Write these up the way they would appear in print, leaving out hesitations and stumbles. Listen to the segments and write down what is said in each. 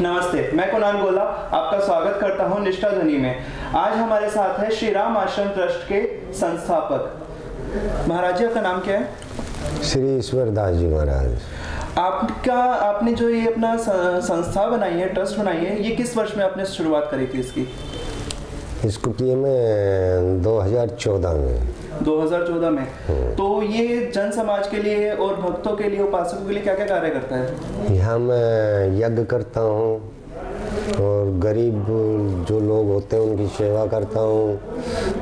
नमस्ते, मैं कुणाल गोला आपका स्वागत करता हूं निष्ठा ध्वनि में। आज हमारे साथ है श्री राम आश्रम ट्रस्ट के संस्थापक। महाराज जी, आपका नाम क्या है? श्री ईश्वर दास जी महाराज। आपने जो ये अपना संस्था बनाई है, ट्रस्ट बनाई है, ये किस वर्ष में आपने शुरुआत करी थी इसकी? इसको किए मैं 2014 में। 2014 में। तो ये जन समाज के लिए और भक्तों के लिए, उपासकों के लिए क्या क्या कार्य करता है? यहाँ मैं यज्ञ करता हूँ और गरीब जो लोग होते हैं उनकी सेवा करता हूँ,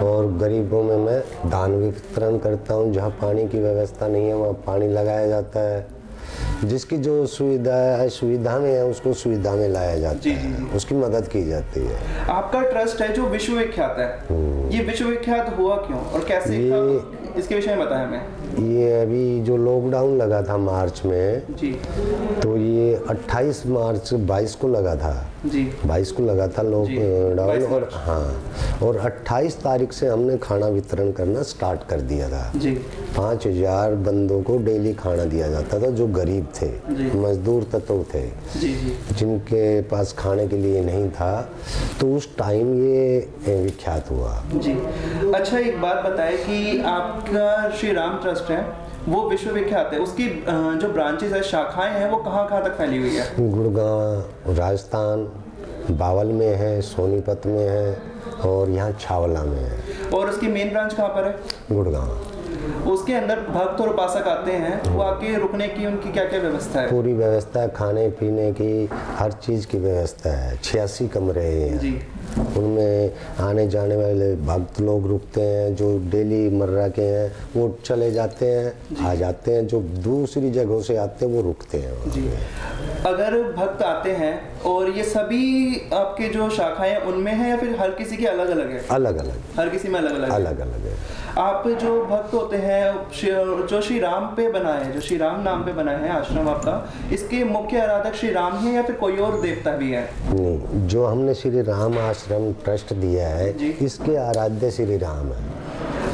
और गरीबों में मैं दान वितरण करता हूँ। जहाँ पानी की व्यवस्था नहीं है वहाँ पानी लगाया जाता है। जिसकी जो सुविधा में है उसको सुविधा में लाया जाता है, उसकी मदद की जाती है। आपका ट्रस्ट है जो विश्व विख्यात है, ये विश्व विख्यात हुआ क्यों और कैसे? इसके विषय में बताएं हमें। ये अभी जो लॉकडाउन लगा था मार्च में जी, तो ये 28 मार्च 22 को लगा था जी, 22 को लगा था लॉकडाउन। और हाँ, और 28 तारीख से हमने खाना वितरण करना स्टार्ट कर दिया था जी। 5000 बंदों को डेली खाना दिया जाता था जो गरीब थे, मजदूर तत्व थे, जी, जी। जिनके पास खाने के लिए नहीं था। तो उस टाइम ये विख्यात हुआ। जी, अच्छा, एक बात बताएं कि आपका श्री राम ट्रस्ट है वो विश्व विख्यात है, उसकी जो ब्रांचेस है, शाखाएं हैं, वो कहाँ कहाँ तक फैली हुई है? गुड़गांव राजस्थान, बावल में है, सोनीपत में है और यहाँ छावला में है। और उसकी मेन ब्रांच कहाँ पर है? गुड़गांव। उसके अंदर भक्त और उपासक आते हैं, वो आके रुकने की उनकी क्या क्या व्यवस्था है? पूरी व्यवस्था, खाने पीने की हर चीज़ की व्यवस्था है। 86 कमरे हैं जी। उनमें आने जाने वाले भक्त लोग रुकते हैं। जो डेली मर्रा के हैं वो चले जाते हैं, आ जाते हैं। जो दूसरी जगहों से आते हैं वो रुकते हैं जी। अगर भक्त आते हैं और ये सभी आपके जो शाखाएं हैं उनमें है या फिर हर किसी की अलग अलग है? अलग अलग, हर किसी में अलग अलग अलग अलग है। आप जो भक्त होते हैं जो श्री राम पे बना है, जो श्री राम नाम पे बना है आश्रम आपका, इसके मुख्य आराधक श्री राम है या फिर कोई और देवता भी है? नहीं, जो हमने श्री राम आश्रम ट्रस्ट दिया है इसके आराध्य श्री राम है।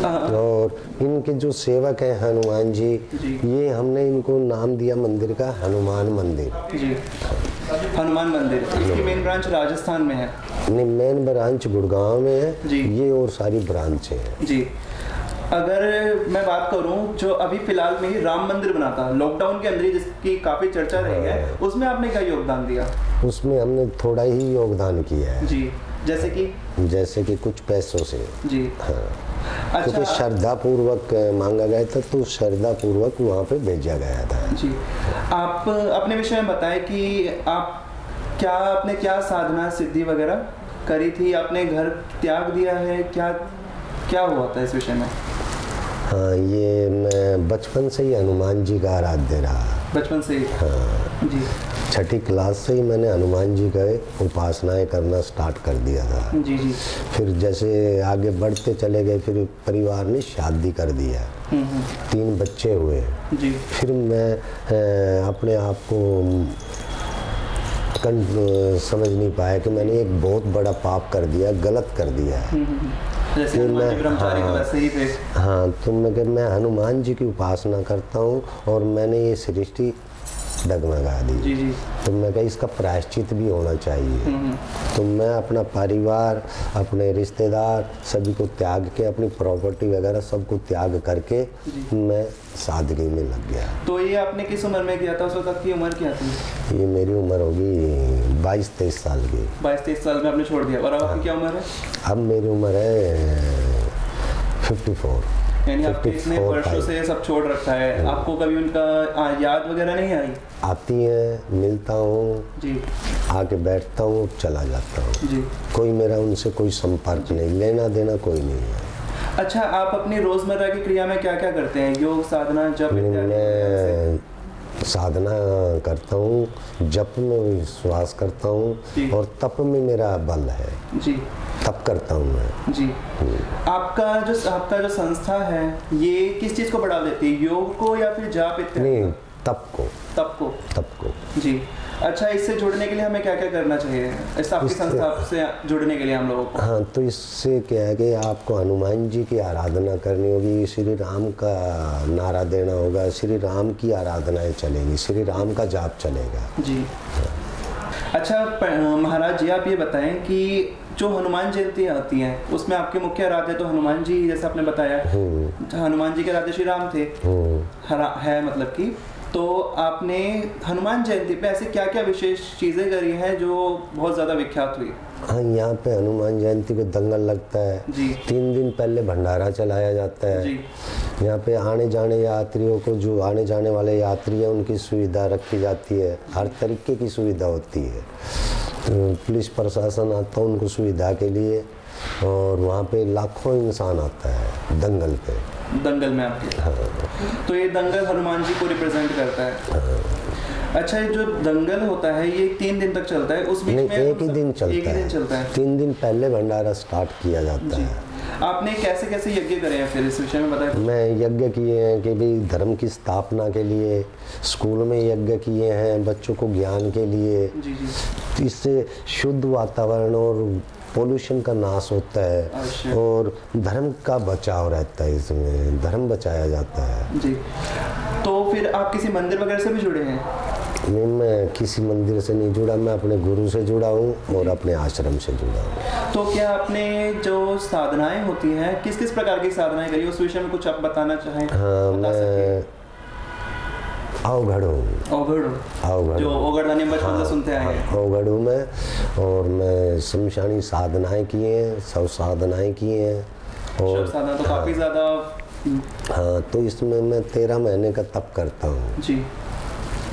और इनके जो सेवक हैं हनुमान जी, ये हमने इनको नाम दिया मंदिर का हनुमान मंदिर। जी, हनुमान मंदिर। इसकी मेन ब्रांच राजस्थान में है? नहीं, मेन ब्रांच गुड़गांव में है जी। ये और सारी ब्रांचें हैं जी। अगर मैं बात करूं, जो अभी फिलहाल में ही राम मंदिर बना था लॉकडाउन के अंदर ही, जिसकी काफी चर्चा रही है, उसमें आपने क्या योगदान दिया? उसमें हमने थोड़ा ही योगदान किया है जी। जैसे कि कुछ पैसों से जी। हाँ, अच्छा। क्योंकि श्रद्धा पूर्वक मांगा गया था तो श्रद्धा पूर्वक वहाँ पे भेजा गया था जी। आप अपने विषय में बताएं कि आपने क्या साधना सिद्धि वगैरह करी थी? आपने घर त्याग दिया है, क्या हुआ था इस विषय में? हाँ, ये मैं बचपन से ही हनुमान जी का आराध्य रहा। बचपन से ही? हाँ जी। 6ठी क्लास से ही मैंने हनुमान जी का उपासनाएं करना स्टार्ट कर दिया था। जी, जी। फिर जैसे आगे बढ़ते चले गए, फिर परिवार ने शादी कर दिया, 3 बच्चे हुए जी। फिर मैं अपने आप को समझ नहीं पाया कि मैंने एक बहुत बड़ा पाप कर दिया, गलत कर दिया। जैसे हनुमान जी ब्रह्मचारी थे वैसे ही थे। हाँ, तो मैं हनुमान जी की उपासना करता हूँ और मैंने ये सृष्टि डगमगा दी। जी, जी। तो मैं कहा इसका प्रायश्चित भी होना चाहिए। तो मैं अपना परिवार, अपने रिश्तेदार सभी को त्याग के, अपनी प्रॉपर्टी वगैरह सबको त्याग करके मैं सादगी में लग गया। तो ये आपने किस उम्र में किया था? उस वक्त की उम्र क्या थी? ये मेरी उम्र होगी 22-23 साल की। 22-23 साल में आपने छोड़ दिया। और अब आपकी क्या उम्र है? अब मेरी उम्र है 54। यानी आपने इतने वर्षों से सब छोड़ रखा है, आपको कभी उनका याद वगैरह नहीं आई? आती है, मिलता हूँ जी, आके बैठता हूँ, चला जाता हूँ जी। कोई मेरा उनसे कोई संपर्क नहीं, लेना देना कोई नहीं है। अच्छा, आप अपनी रोजमर्रा की क्रिया में क्या क्या करते हैं? योग, साधना, जप? मैं साधना करता हूँ, जप में विश्वास करता हूँ और तप में मेरा बल है जी। तप करता हूँ मैं जी। आपका जो संस्था है ये किस चीज को बढ़ावा देती है, योग को या फिर जाप इत्यादि? नहीं, तप को जी। अच्छा, इससे जुड़ने के लिए हमें क्या क्या करना चाहिए? आपकी संस्था से जुड़ने के लिए हम लोगों को? हाँ, तो इससे क्या है कि आपको हनुमान जी की आराधना करनी होगी, श्री राम का नारा देना होगा, श्री राम की आराधनाएं चलेंगी, श्री राम का जाप चलेगा जी। अच्छा महाराज जी, आप ये बताएं कि जो हनुमान जयंती आती है उसमें आपके मुख्य आराध्य तो हनुमान जी, जैसे आपने बताया हनुमान जी के आराध्य श्री राम थे, है मतलब कि, तो आपने हनुमान जयंती पे ऐसे क्या क्या विशेष चीजें करी हैं जो बहुत ज्यादा विख्यात हुई? हाँ, यहाँ पे हनुमान जयंती को दंगल लगता है जी। 3 दिन पहले भंडारा चलाया जाता है जी। यहाँ पे आने जाने यात्रियों को, जो आने जाने वाले यात्री हैं उनकी सुविधा रखी जाती है, हर तरीके की सुविधा होती है। तो पुलिस प्रशासन आता है उनको सुविधा के लिए, और वहाँ पे लाखों इंसान आता है दंगल पे। दंगल में आपके? हाँ। तो ये दंगल हनुमान जी को रिप्रेजेंट करता है? हाँ। अच्छा, ये जो दंगल होता है ये 3 दिन तक चलता है? उस बीच में एक ही दिन चलता है। एक ही दिन चलता है? 3 दिन पहले भंडारा स्टार्ट किया जाता है। आपने कैसे कैसे यज्ञ करे हैं फिर इस विषय में बताएं? मैं यज्ञ किए हैं कि भाई धर्म की स्थापना के लिए, स्कूल में यज्ञ किए हैं बच्चों को ज्ञान के लिए। जी जी। इससे शुद्ध वातावरण और पोल्यूशन का नाश होता है और धर्म का बचाव रहता है, इसमें धर्म बचाया जाता है। जी। तो फिर आप किसी मंदिर वगैरह से भी जुड़े हैं? नहीं, मैं किसी मंदिर से नहीं जुड़ा, मैं अपने गुरु से जुड़ा हूँ और अपने आश्रम से जुड़ा हूँ। तो क्या आपने जो साधनाएं होती हैं, किस किस प्रकार की साधनाएं करी, उस विषय में कुछ आप बताना चाहें? हाँ, मैं अवघड़ हूँ। अवघड़ जो ओगड़दानी बचपन से सुनते आए हैं। अवघड़ हूँ मैं, और मैं शमशानी साधनाएं किए हैं, सब साधनाएं किए हैं। और साधना तो काफी ज्यादा। हाँ, तो इसमें मैं 13 महीने का तप करता हूँ जी।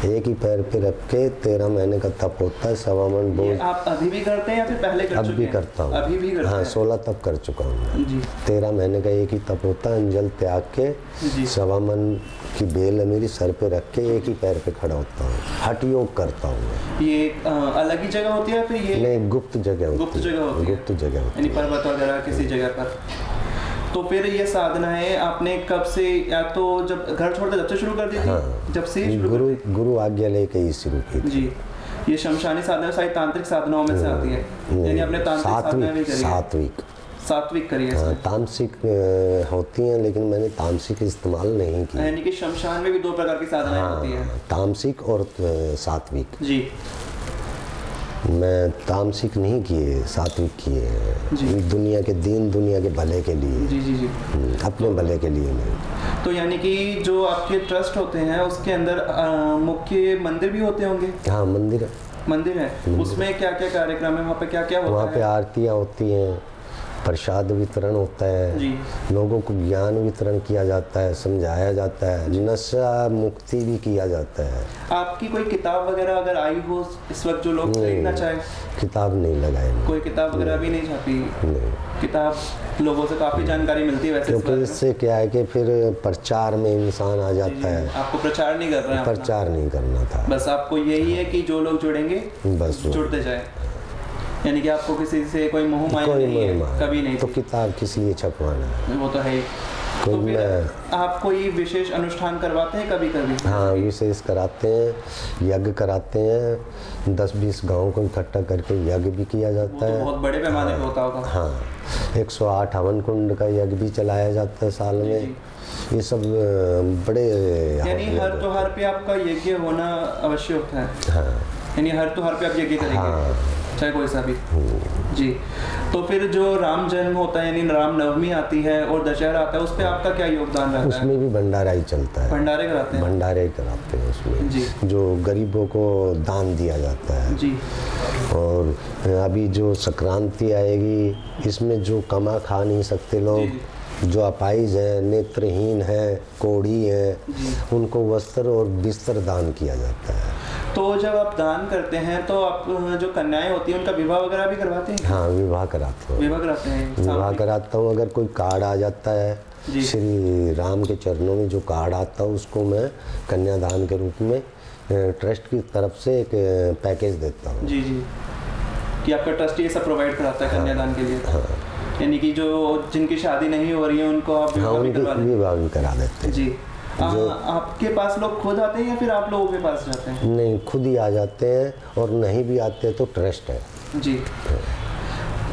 एक ही पैर पे रख के 13 महीने का तप होता है। 1.25 मन बोझ। आप अभी भी करते हैं या फिर पहले कर चुके हैं? अब भी करता हूँ। अभी भी करते हाँ, हैं? 16 तप कर चुका हूँ जी। 13 महीने का एक ही तप होता है। अंजल त्याग के 1.25 मन की बेल है मेरी, सर पे रख के एक ही पैर पे खड़ा होता हूँ। हठ योग करता हूँ। ये अलग ही जगह होती है फिर ये? नहीं, गुप्त जगह होती है। गुप्त जगह होती है? गुप्त जगह होती है, पर्वत वगैरह किसी जगह पर। तो फिर ये साधनाएं आपने कब से, या तो जब घर छोड़ते जब से शुरू कर दी थी? हाँ, जब से शुरू गुरु आज्ञा लेके ही शुरू की थी। जी। ये शमशानी साधना सारी तांत्रिक साधनाओं में से आती है, यानी आपने तांत्रिक साधना भी करी है? सात्विक करी है। तामसिक होती हैं, लेकिन मैंने तामसिक इस्तेमाल नहीं की। यानी कि शमशान में भी 2 प्रकार की साधनाएं होती है, तामसिक और सात्विक। जी। मैं तामसिक नहीं किए, सात्विक किए हैं, दुनिया के दीन, दुनिया के भले के लिए। जी जी जी। अपने भले के लिए नहीं। तो यानी कि जो आपके ट्रस्ट होते हैं उसके अंदर मुख्य मंदिर भी होते होंगे? हाँ, मंदिर है। उसमें क्या क्या कार्यक्रम है, वहाँ पे क्या क्या होता है? वहाँ पे आरतियाँ होती हैं, प्रसाद वितरण होता है जी। लोगों को ज्ञान वितरण किया जाता है, समझाया जाता है, नशा मुक्ति भी किया जाता है। आपकी कोई किताब वगैरह अगर आई हो इस वक्त जो लोग खरीदना चाहे? किताब नहीं लगाए। कोई किताब वगैरह भी नहीं छापी? नहीं। किताब लोगों से काफी जानकारी मिलती है वैसे, क्योंकि इससे क्या है कि फिर प्रचार में इंसान आ जाता है। आपको प्रचार नहीं कर रहे हैं? प्रचार नहीं करना था, बस आपको यही है कि जो लोग जुड़ेंगे बस जुड़ते जाए, यानी कि आपको किसी से कोई मोह माया नहीं है? कभी नहीं। तो किताब किस लिए छपवाना है? वो तो है ही। तो फिर आप कोई विशेष अनुष्ठान करवाते हैं कभी कभी? हाँ, विशेष कराते हैं, यज्ञ कराते हैं। 10-20 गाँव को इकट्ठा करके यज्ञ भी किया जाता है। बहुत बड़े पैमाने पे होता होगा। हाँ, 108 हवन कुंड का यज्ञ भी चलाया जाता है साल में। ये सब बड़े, यानी हर त्योहार पे आपका यज्ञ होना अवश्य होता है? हाँ। यानी हर त्योहार पे आप यज्ञ करेंगे? हाँ। चाहे कोई सा भी। जी। तो फिर जो राम जन्म होता है, यानी राम नवमी आती है और दशहरा आता है, उस पे आपका क्या योगदान रहता है? उसमें भी भंडारा ही चलता है। भंडारे कराते हैं? भंडारे कराते हैं उसमें जी। जो गरीबों को दान दिया जाता है। जी। और अभी जो संक्रांति आएगी, इसमें जो कमा खा नहीं सकते लोग, जो अपाहिज हैं, नेत्रहीन हैं, कोढ़ी हैं, उनको वस्त्र और बिस्तर दान किया जाता है। तो जब आप दान करते हैं तो आप जो कन्याएं होती हैं उनका विवाह वगैरह भी करवाते हैं? हाँ, विवाह कराते हैं। विवाह कराते हैं? विवाह कराता हूँ। अगर कोई कार्ड आ जाता है श्री राम के चरणों में, जो कार्ड आता है उसको मैं कन्यादान के रूप में ट्रस्ट की तरफ से एक पैकेज देता हूँ। जी जी। कि आपका ट्रस्ट ये सब प्रोवाइड कराता है कन्यादान के लिए? हाँ। यानी कि जो जिनकी शादी नहीं हो रही है उनको आप विवाह भी करा देते हैं। जी। आपके पास लोग खुद आते हैं या फिर आप लोगों के पास जाते हैं? नहीं, खुद ही आ जाते हैं, और नहीं भी आते तो ट्रस्ट है। जी।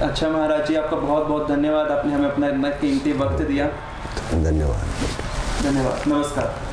अच्छा महाराज जी, आपका बहुत बहुत धन्यवाद, आपने हमें अपना इतना कीमती वक्त दिया। धन्यवाद। नमस्कार।